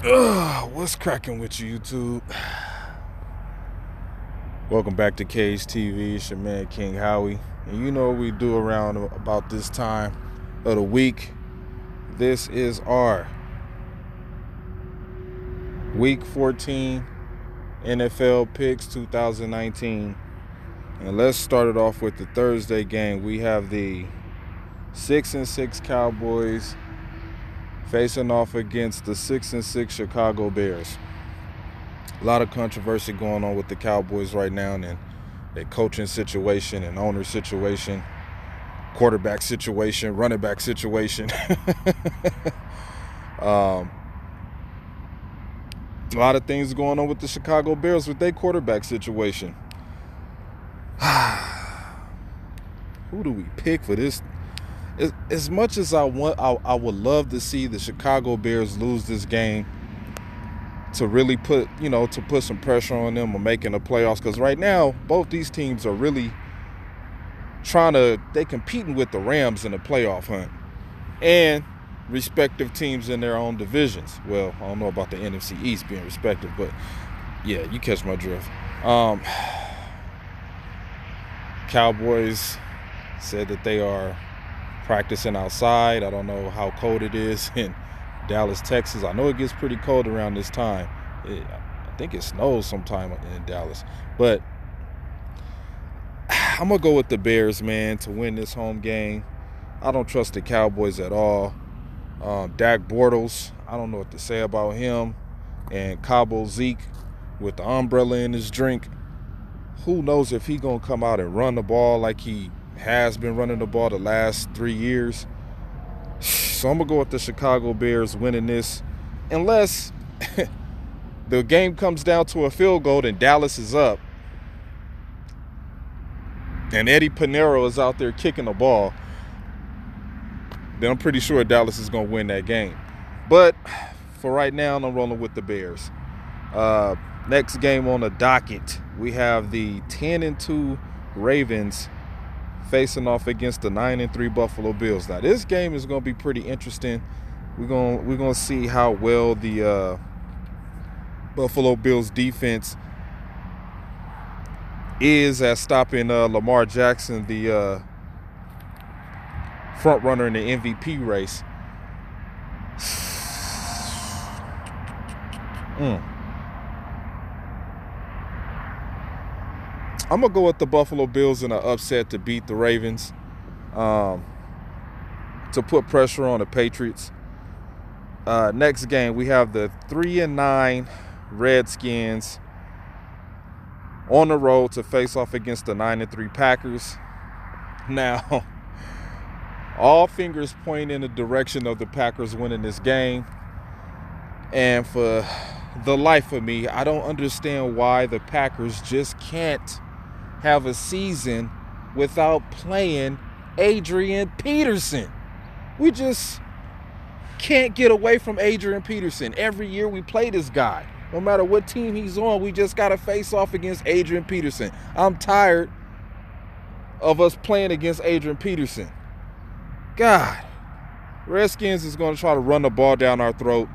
What's cracking with you, YouTube? Welcome back to Cage TV. It's your man, King Howie. And you know what we do around about this time of the week. This is our Week 14 NFL Picks 2019. And let's start it off with the Thursday game. We have the 6-6 Cowboys facing off against the 6-6 Chicago Bears. A lot of controversy going on with the Cowboys right now, and their coaching situation and owner situation, quarterback situation, running back situation. A lot of things going on with the Chicago Bears with their quarterback situation. Who do we pick for this? As much as I would love to see the Chicago Bears lose this game to really put some pressure on them on making the playoffs, because right now both these teams are really they competing with the Rams in the playoff hunt and respective teams in their own divisions. Well, I don't know about the NFC East being respective, but yeah, you catch my drift. Cowboys said that they are practicing outside. I don't know how cold it is in Dallas, Texas. I know it gets pretty cold around this time. I think it snows sometime in Dallas. But I'm going to go with the Bears, man, to win this home game. I don't trust the Cowboys at all. Dak Bortles, I don't know what to say about him. And Cabo Zeke with the umbrella in his drink. Who knows if he going to come out and run the ball like he has been running the ball the last 3 years. So I'm going to go with the Chicago Bears winning this. Unless the game comes down to a field goal and Dallas is up. And Eddie Pinheiro is out there kicking the ball. Then I'm pretty sure Dallas is going to win that game. But for right now, I'm rolling with the Bears. Next game on the docket, we have the 10-2 Ravens facing off against the 9-3 Buffalo Bills. Now, this game is going to be pretty interesting. We're going to see how well the Buffalo Bills defense is at stopping Lamar Jackson, the front runner in the MVP race. I'm going to go with the Buffalo Bills in an upset to beat the Ravens, to put pressure on the Patriots. Next game, we have the 3-9 Redskins on the road to face off against the 9-3 Packers. Now, all fingers point in the direction of the Packers winning this game. And for the life of me, I don't understand why the Packers just can't have a season without playing Adrian Peterson. We just can't get away from Adrian Peterson. Every year we play this guy. No matter what team he's on, we just got to face off against Adrian Peterson. I'm tired of us playing against Adrian Peterson. God, Redskins is going to try to run the ball down our throat.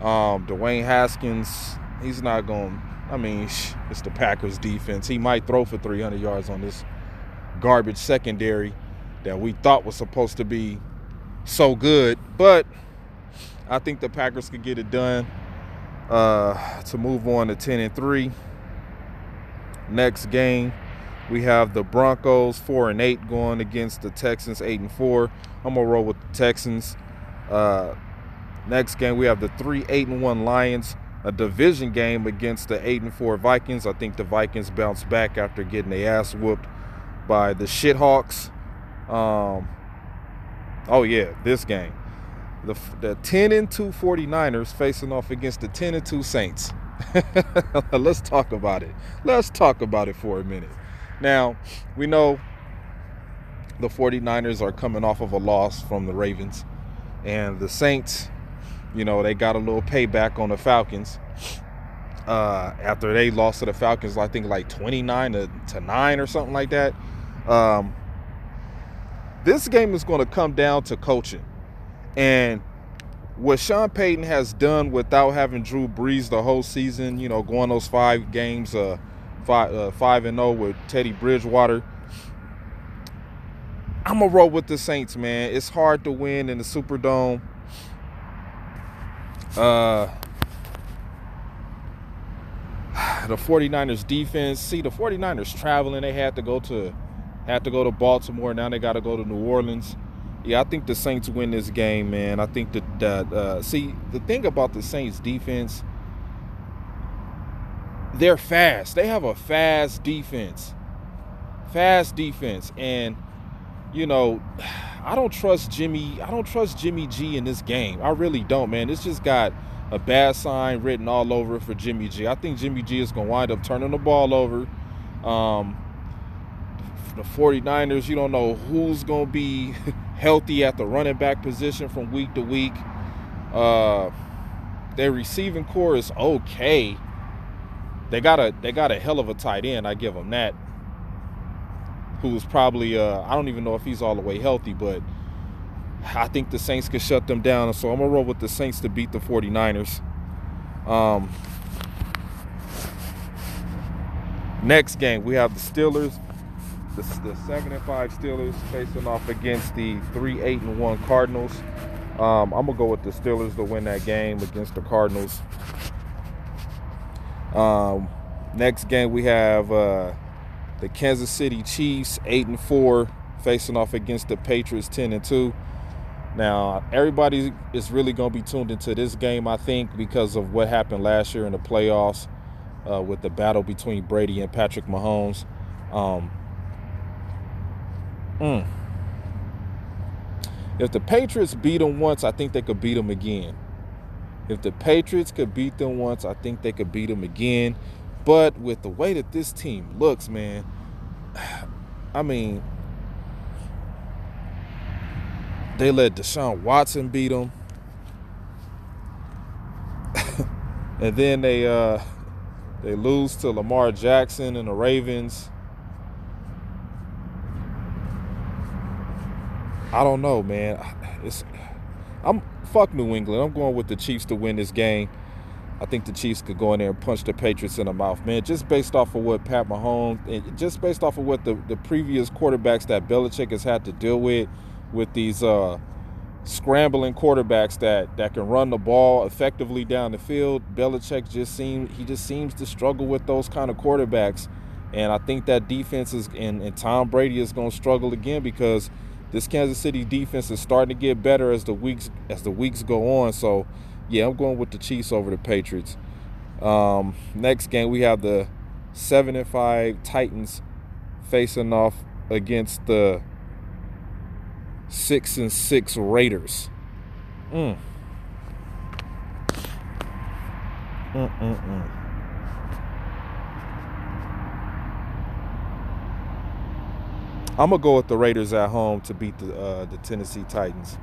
Dwayne Haskins, he's not going to. I mean, it's the Packers defense. He might throw for 300 yards on this garbage secondary that we thought was supposed to be so good. But I think the Packers could get it done to move on to 10-3. Next game, we have the Broncos 4-8 going against the Texans 8-4. I'm going to roll with the Texans. Next game, we have the 8-1 Lions, a division game against the 8-4 Vikings. I think the Vikings bounced back after getting their ass whooped by the Shithawks. This game. The 10-2 49ers facing off against the 10-2 Saints. Let's talk about it. Let's talk about it for a minute. Now, we know the 49ers are coming off of a loss from the Ravens. And the Saints, they got a little payback on the Falcons after they lost to the Falcons, I think like 29-9 or something like that. This game is going to come down to coaching. And what Sean Payton has done without having Drew Brees the whole season, you know, going those 5 games, 5-0 with Teddy Bridgewater. I'm going to roll with the Saints, man. It's hard to win in the Superdome. The 49ers defense. See, the 49ers traveling. They had to go to Baltimore. Now they got to go to New Orleans. Yeah, I think the Saints win this game, man. I think that see, the thing about the Saints defense, they're fast. They have a fast defense. And you know, I don't trust Jimmy G in this game. I really don't, man. It's just got a bad sign written all over it for Jimmy G. I think Jimmy G is going to wind up turning the ball over. The 49ers, you don't know who's going to be healthy at the running back position from week to week. Their receiving core is okay. They got a hell of a tight end, I give them that. Who's probably, I don't even know if he's all the way healthy, but I think the Saints could shut them down. So I'm going to roll with the Saints to beat the 49ers. Next game, we have the Steelers. The 7-5 Steelers facing off against the 3-8-1 Cardinals. I'm going to go with the Steelers to win that game against the Cardinals. Next game, we have the Kansas City Chiefs, 8-4, facing off against the Patriots, 10-2. Now, everybody is really going to be tuned into this game, I think, because of what happened last year in the playoffs with the battle between Brady and Patrick Mahomes. If the Patriots beat them once, I think they could beat them again. If the Patriots could beat them once, I think they could beat them again. But with the way that this team looks, man, I mean, they let Deshaun Watson beat them. And then they lose to Lamar Jackson and the Ravens. I don't know, man. Fuck New England. I'm going with the Chiefs to win this game. I think the Chiefs could go in there and punch the Patriots in the mouth, man. Just based off of what Pat Mahomes, and just based off of what the previous quarterbacks that Belichick has had to deal with these scrambling quarterbacks that can run the ball effectively down the field. Belichick just seems to struggle with those kind of quarterbacks, and I think that defense is and Tom Brady is going to struggle again because this Kansas City defense is starting to get better as the weeks go on. So, yeah, I'm going with the Chiefs over the Patriots. Next game, we have the 7-5 Titans facing off against the 6-6 Raiders. I'm going to go with the Raiders at home to beat the Tennessee Titans.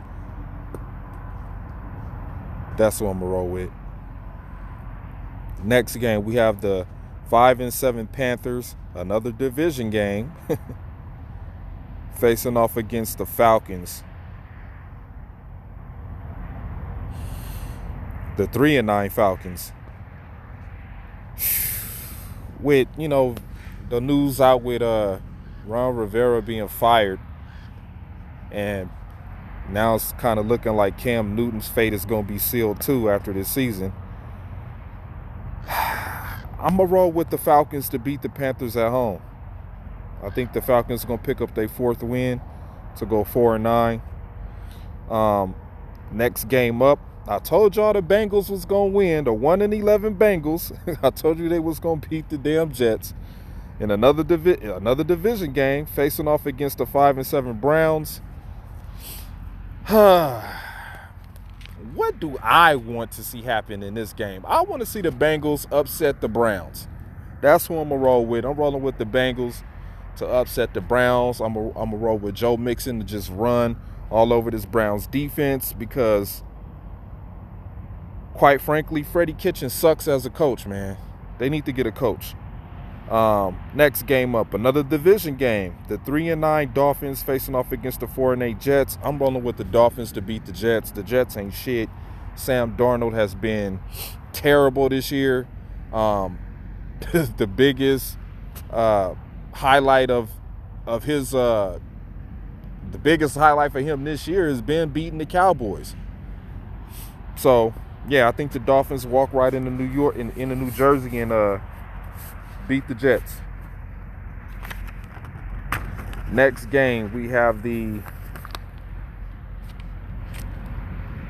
That's what I'm going to roll with. Next game, we have the 5-7 Panthers, another division game, facing off against the Falcons. The 3-9 Falcons. With, the news out with Ron Rivera being fired, and now it's kind of looking like Cam Newton's fate is going to be sealed too after this season. I'm going to roll with the Falcons to beat the Panthers at home. I think the Falcons are going to pick up their 4th win to go 4-9. Next game up, I told y'all the Bengals was going to win. The 1-11 Bengals. I told you they was going to beat the damn Jets. In another division game, facing off against the 5-7 Browns. What do I want to see happen in this game? I want to see the Bengals upset the Browns. That's who I'm going to roll with. I'm rolling with the Bengals to upset the Browns. I'm going to roll with Joe Mixon to just run all over this Browns defense because, quite frankly, Freddie Kitchens sucks as a coach, man. They need to get a coach. Next game up, another division game. The 3-9 Dolphins facing off against the 4-8 Jets. I'm rolling with the Dolphins to beat the Jets. The Jets ain't shit. Sam Darnold has been terrible this year. The biggest highlight of his the biggest highlight for him this year has been beating the Cowboys. So yeah, I think the Dolphins walk right into New York, into New Jersey, and beat the Jets. Next game, we have the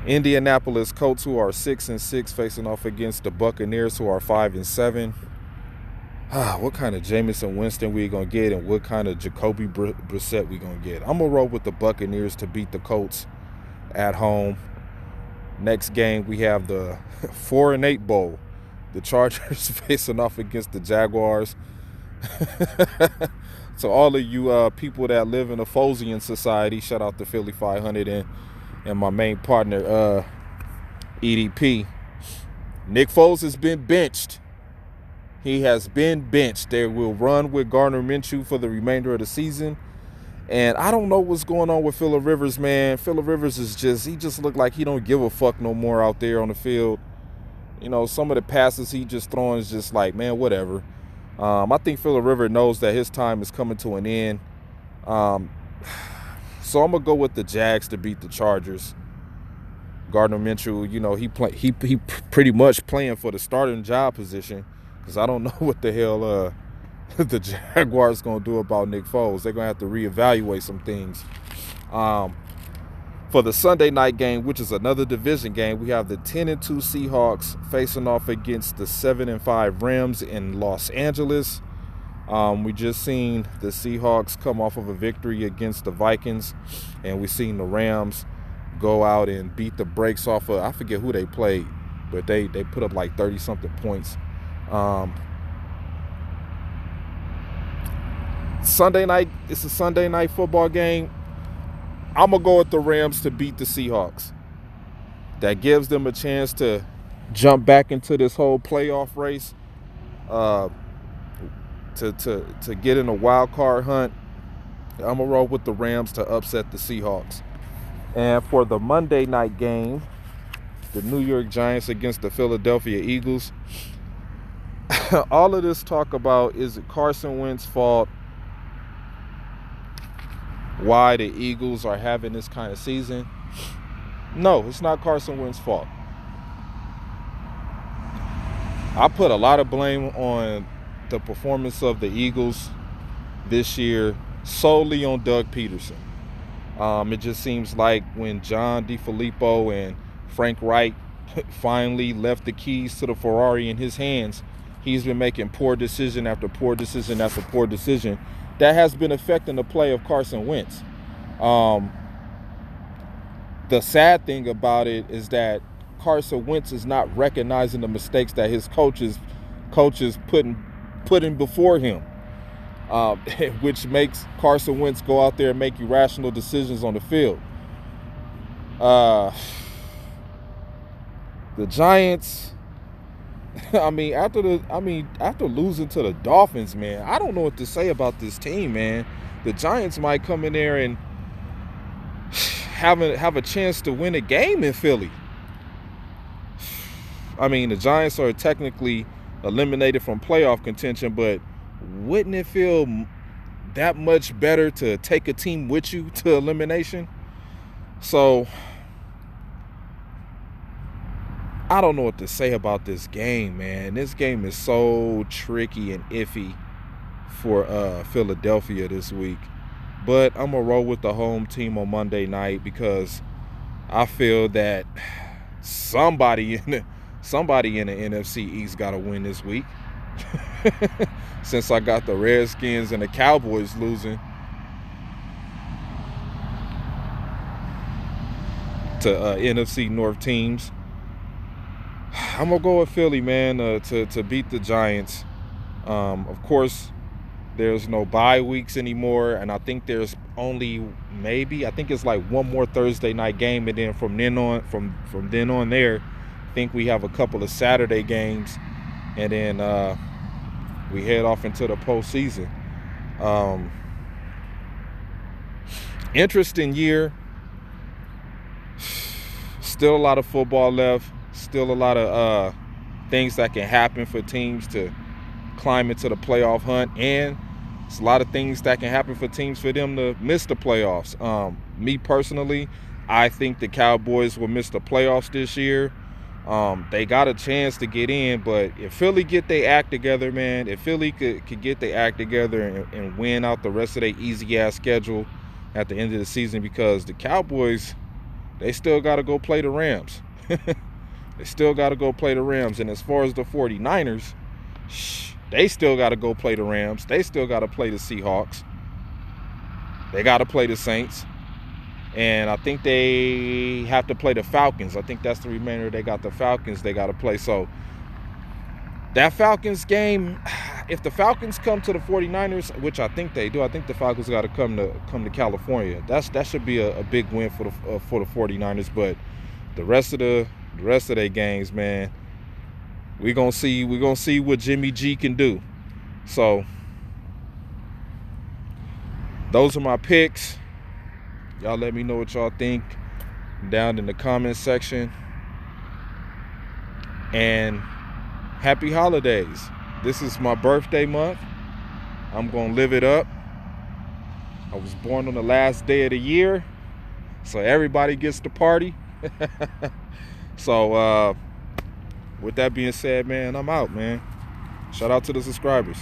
Indianapolis Colts, who are 6-6, facing off against the Buccaneers, who are 5-7. What kind of Jameis Winston we gonna get, and what kind of Jacoby Brissett we gonna get? I'm gonna roll with the Buccaneers to beat the Colts at home. Next game, we have the 4-8 Bowl. The Chargers facing off against the Jaguars. So all of you people that live in a Folesian society, shout out to Philly 500 and my main partner, EDP. Nick Foles has been benched. He has been benched. They will run with Gardner Minshew for the remainder of the season. And I don't know what's going on with Phillip Rivers, man. Phillip Rivers he just looked like he don't give a fuck no more out there on the field. You know, some of the passes he just throwing is just like, man, whatever. I think Phillip Rivers knows that his time is coming to an end. So I'm going to go with the Jags to beat the Chargers. Gardner Minshew, you know, he pretty much playing for the starting job position, because I don't know what the hell the Jaguars going to do about Nick Foles. They're going to have to reevaluate some things. For the Sunday night game, which is another division game, we have the 10-2 Seahawks facing off against the 7-5 Rams in Los Angeles. We just seen the Seahawks come off of a victory against the Vikings, and we seen the Rams go out and beat the brakes off of, I forget who they played, but they put up like 30-something points. Sunday night, it's a Sunday night football game. I'm going to go with the Rams to beat the Seahawks. That gives them a chance to jump back into this whole playoff race, to get in a wild card hunt. I'm going to roll with the Rams to upset the Seahawks. And for the Monday night game, the New York Giants against the Philadelphia Eagles. All of this talk about, is it Carson Wentz's fault why the Eagles are having this kind of season? No, it's not Carson Wentz's fault. I put a lot of blame on the performance of the Eagles this year solely on Doug Peterson. It just seems like when John DeFilippo and Frank Reich finally left the keys to the Ferrari in his hands, he's been making poor decision after poor decision after poor decision. That has been affecting the play of Carson Wentz. The sad thing about it is that Carson Wentz is not recognizing the mistakes that his coaches putting before him, which makes Carson Wentz go out there and make irrational decisions on the field. The Giants, after losing to the Dolphins, man, I don't know what to say about this team, man. The Giants might come in there and have a chance to win a game in Philly. The Giants are technically eliminated from playoff contention, but wouldn't it feel that much better to take a team with you to elimination? So I don't know what to say about this game, man. This game is so tricky and iffy for Philadelphia this week. But I'm going to roll with the home team on Monday night, because I feel that somebody in the NFC East got to win this week. Since I got the Redskins and the Cowboys losing to NFC North teams, I'm going to go with Philly, man, to beat the Giants. Of course, there's no bye weeks anymore, and I think there's only I think it's like one more Thursday night game, and then from then on there, I think we have a couple of Saturday games, and then we head off into the postseason. Interesting year. Still a lot of football left. Still a lot of things that can happen for teams to climb into the playoff hunt, and it's a lot of things that can happen for teams for them to miss the playoffs. Me personally, I think the Cowboys will miss the playoffs this year. They got a chance to get in, but if Philly get their act together, man, if Philly could get their act together and win out the rest of their easy-ass schedule at the end of the season, because the Cowboys, they still got to go play the Rams. They still got to go play the Rams. And as far as the 49ers, they still got to go play the Rams. They still got to play the Seahawks. They got to play the Saints. And I think they have to play the Falcons. I think that's the remainder. They got the Falcons they got to play. So that Falcons game, if the Falcons come to the 49ers, which I think they do, I think the Falcons got to come to California. That should be a big win for the 49ers. But the rest of their games, man, we're gonna see what Jimmy G can do. So those are my picks. Y'all let me know what y'all think down in the comment section. And happy holidays. This is my birthday month. I'm gonna live it up. I was born on the last day of the year, so everybody gets to party. So with that being said, man, I'm out, man. Shout out to the subscribers.